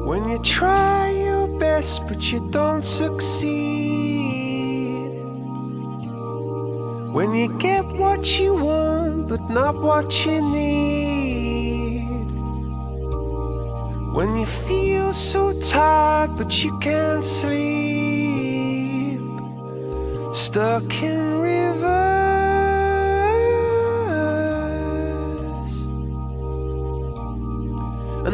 When you try your best but you don't succeed. When you get what you want but not what you need. When you feel so tired but you can't sleep. Stuck in rivers